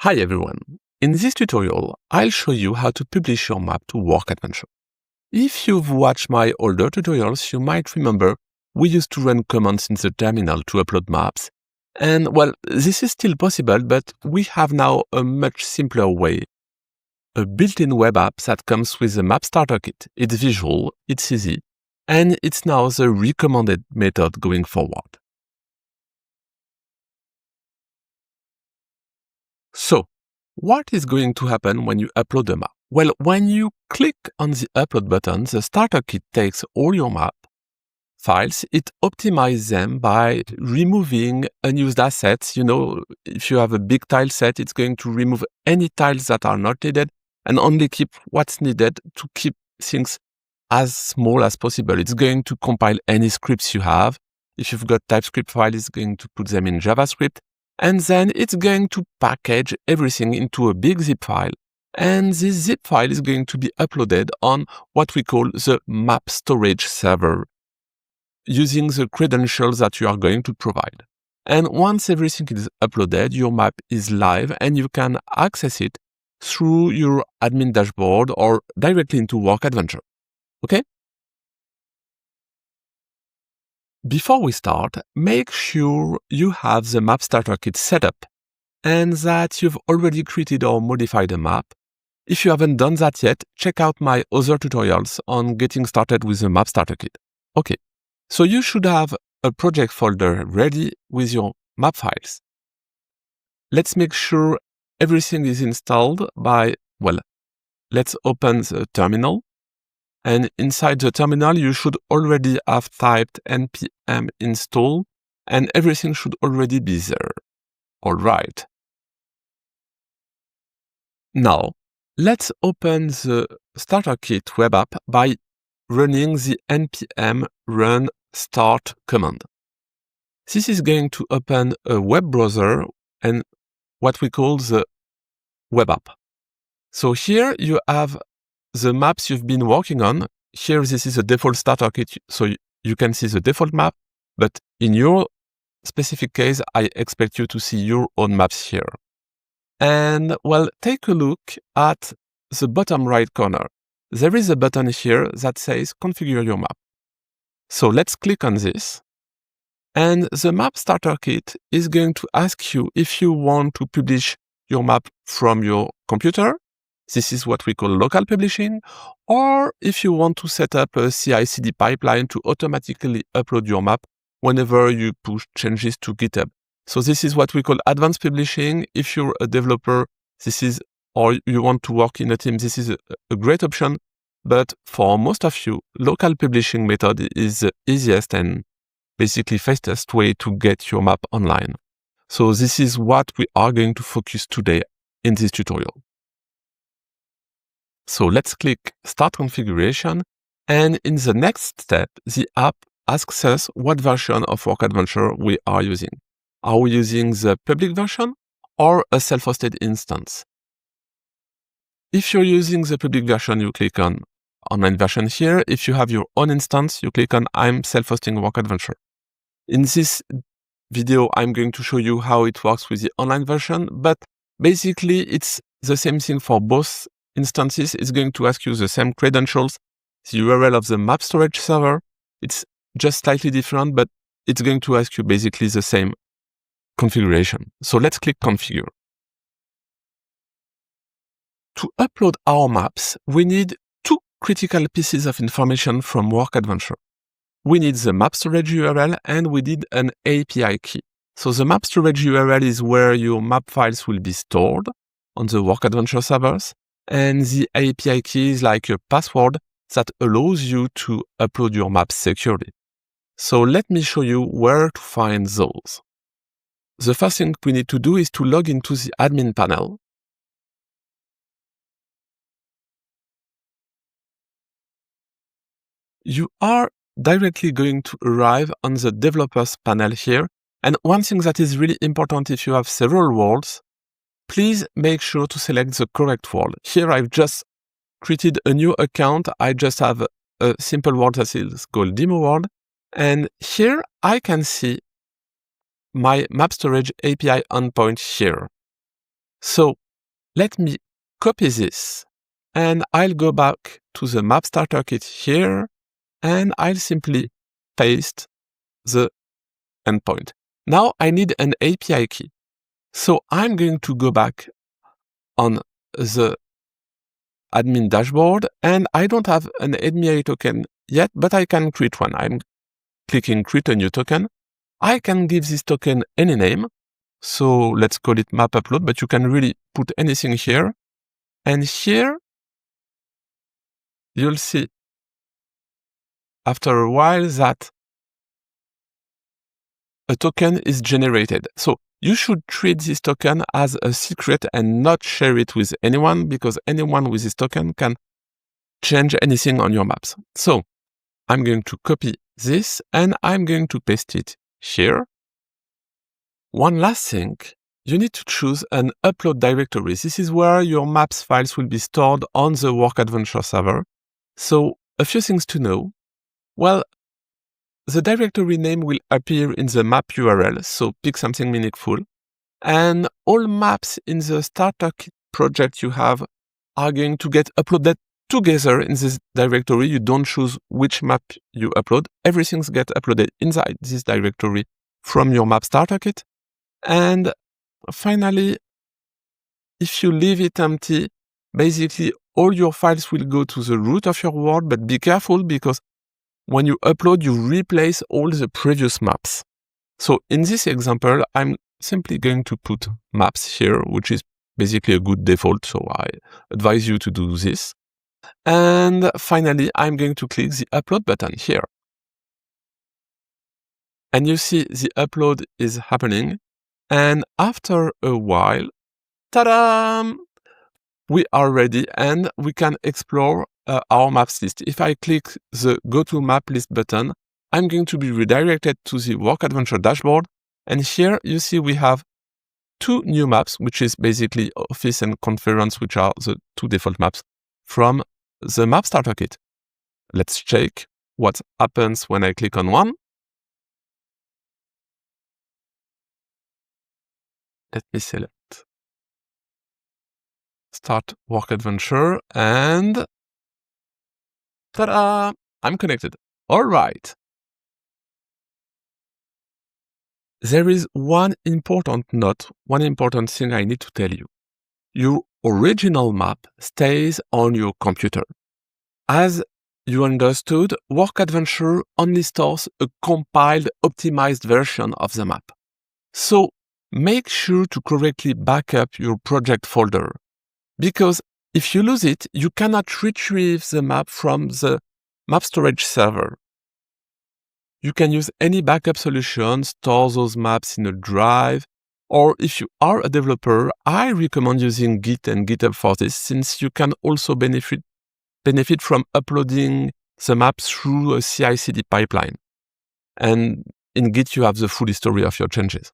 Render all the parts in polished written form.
Hi everyone! In this tutorial, I'll show you how to publish your map to WorkAdventure. If you've watched my older tutorials, you might remember we used to run commands in the terminal to upload maps. And well, this is still possible, but we have now a much simpler way. A built-in web app that comes with a map starter kit. It's visual, it's easy, and it's now the recommended method going forward. So, what is going to happen when you upload a map? Well, when you click on the upload button, the starter kit takes all your map files. It optimizes them by removing unused assets. If you have a big tile set, it's going to remove any tiles that are not needed and only keep what's needed to keep things as small as possible. It's going to compile any scripts you have. If you've got TypeScript files, it's going to put them in JavaScript. And then it's going to package everything into a big zip file. And this zip file is going to be uploaded on what we call the map storage server, using the credentials that you are going to provide. And once everything is uploaded, your map is live and you can access it through your admin dashboard or directly into WorkAdventure. Okay? Before we start, make sure you have the map starter kit set up and that you've already created or modified a map. If you haven't done that yet, check out my other tutorials on getting started with the map starter kit. Okay, so you should have a project folder ready with your map files. Let's make sure everything is installed let's open the terminal. And inside the terminal, you should already have typed npm install, and everything should already be there. All right. Now, let's open the starter kit web app by running the npm run start command. This is going to open a web browser and what we call the web app. So here you have the maps you've been working on. Here, this is a default starter kit, so you can see the default map. But in your specific case, I expect you to see your own maps here. And well, take a look at the bottom right corner. There is a button here that says configure your map. So let's click on this. And the map starter kit is going to ask you if you want to publish your map from your computer. This is what we call local publishing, or if you want to set up a CI/CD pipeline to automatically upload your map whenever you push changes to GitHub. So this is what we call advanced publishing. If you're a developer, or you want to work in a team, this is a great option. But for most of you, local publishing method is the easiest and basically fastest way to get your map online. So this is what we are going to focus today in this tutorial. So let's click Start Configuration, and in the next step, the app asks us what version of WorkAdventure we are using. Are we using the public version or a self-hosted instance? If you're using the public version, you click on Online version here. If you have your own instance, you click on I'm self-hosting WorkAdventure. In this video, I'm going to show you how it works with the online version, but basically it's the same thing for both instances. Is going to ask you the same credentials, the URL of the map storage server. It's just slightly different, but it's going to ask you basically the same configuration. So let's click Configure. To upload our maps, we need two critical pieces of information from WorkAdventure. We need the map storage URL and we need an API key. So the map storage URL is where your map files will be stored on the WorkAdventure servers. And the API key is like a password that allows you to upload your maps securely. So let me show you where to find those. The first thing we need to do is to log into the admin panel. You are directly going to arrive on the developers panel here. And one thing that is really important if you have several worlds, please make sure to select the correct world. Here I've just created a new account. I just have a simple world that is called Demo World. And here I can see my map storage API endpoint here. So let me copy this, and I'll go back to the map starter kit here, and I'll simply paste the endpoint. Now I need an API key. So I'm going to go back on the admin dashboard, and I don't have an API token yet, but I can create one. I'm clicking create a new token. I can give this token any name. So let's call it map upload, but you can really put anything here. And here, you'll see after a while that a token is generated. So you should treat this token as a secret and not share it with anyone, because anyone with this token can change anything on your maps. So I'm going to copy this and I'm going to paste it here. One last thing, you need to choose an upload directory. This is where your maps files will be stored on the WorkAdventure server. So a few things to know. Well, the directory name will appear in the map URL, so pick something meaningful. And all maps in the starter kit project you have are going to get uploaded together in this directory. You don't choose which map you upload. Everything gets uploaded inside this directory from your map starter kit. And finally, if you leave it empty, basically all your files will go to the root of your world, but be careful because when you upload, you replace all the previous maps. So in this example, I'm simply going to put maps here, which is basically a good default, so I advise you to do this. And finally, I'm going to click the upload button here. And you see the upload is happening. And after a while, ta-da! We are ready and we can explore our maps list. If I click the Go to Map List button, I'm going to be redirected to the WorkAdventure dashboard. And here you see we have two new maps, which is basically Office and Conference, which are the two default maps from the map starter kit. Let's check what happens when I click on one. Let me select Start WorkAdventure and ta-da! I'm connected. All right. There is one important note, one important thing I need to tell you. Your original map stays on your computer. As you understood, WorkAdventure only stores a compiled, optimized version of the map. So make sure to correctly back up your project folder, because if you lose it, you cannot retrieve the map from the map storage server. You can use any backup solution, store those maps in a drive, or if you are a developer, I recommend using Git and GitHub for this, since you can also benefit from uploading the map through a CI/CD pipeline. And in Git, you have the full history of your changes.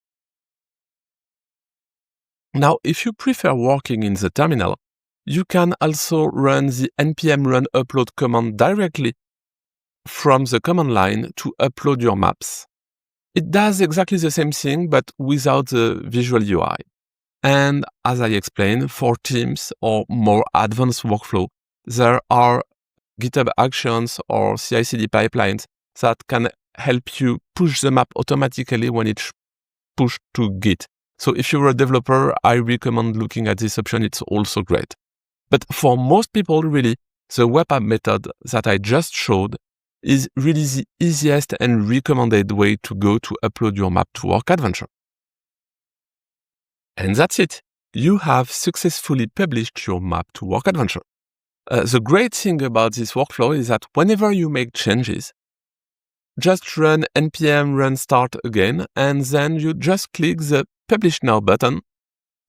Now, if you prefer working in the terminal, you can also run the npm run upload command directly from the command line to upload your maps. It does exactly the same thing, but without the visual UI. And as I explained, for teams or more advanced workflow, there are GitHub Actions or CI/CD pipelines that can help you push the map automatically when it's pushed to Git. So if you're a developer, I recommend looking at this option. It's also great. But for most people, really, the web app method that I just showed is really the easiest and recommended way to go to upload your map to WorkAdventure. And that's it. You have successfully published your map to WorkAdventure. The great thing about this workflow is that whenever you make changes, just run npm run start again, and then you just click the Publish Now button,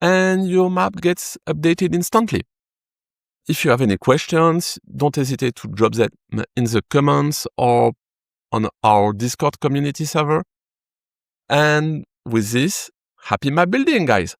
and your map gets updated instantly. If you have any questions, don't hesitate to drop them in the comments or on our Discord community server. And with this, happy map building, guys!